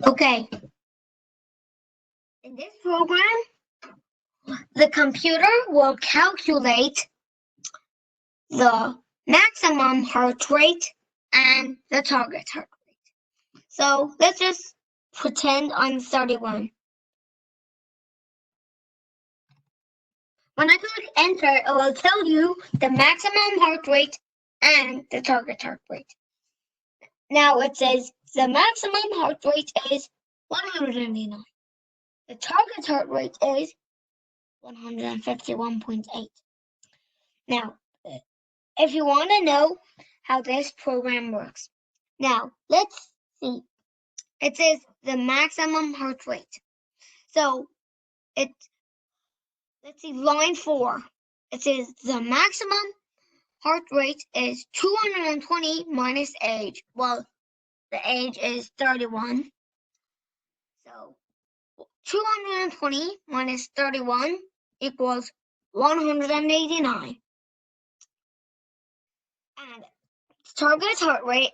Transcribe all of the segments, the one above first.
Okay. In this program, the computer will calculate the maximum heart rate and the target heart rate. So let's just pretend I'm 31. When I click enter, it will tell you the maximum heart rate and the target heart rate. Now it says the maximum heart rate is 189. The target heart rate is 151.8. Now, if you want to know how this program works, now let's see. It says the maximum heart rate. So let's see, line 4. It says the maximum heart rate is 220 minus age. Well, the age is 31. So 220 minus 31 equals 189. And target heart rate,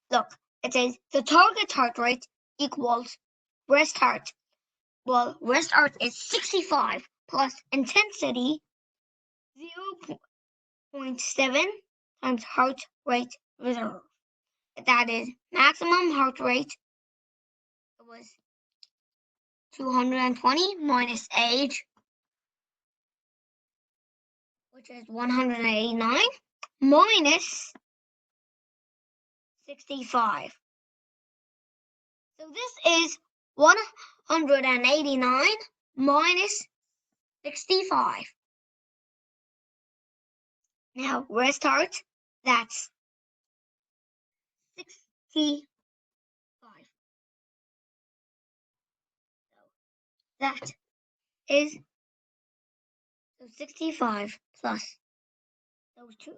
look, it says the target heart rate equals rest heart. Well, rest heart is 65 plus intensity 0.7 times heart rate reserve. That is maximum heart rate. It was 220 minus age, which is 189, minus 65. So this is 189 minus 65. Now rest heart, that's 65. So that is 65 plus those two.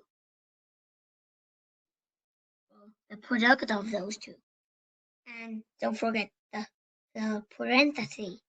Well, the product of those two. And don't forget the parenthesis.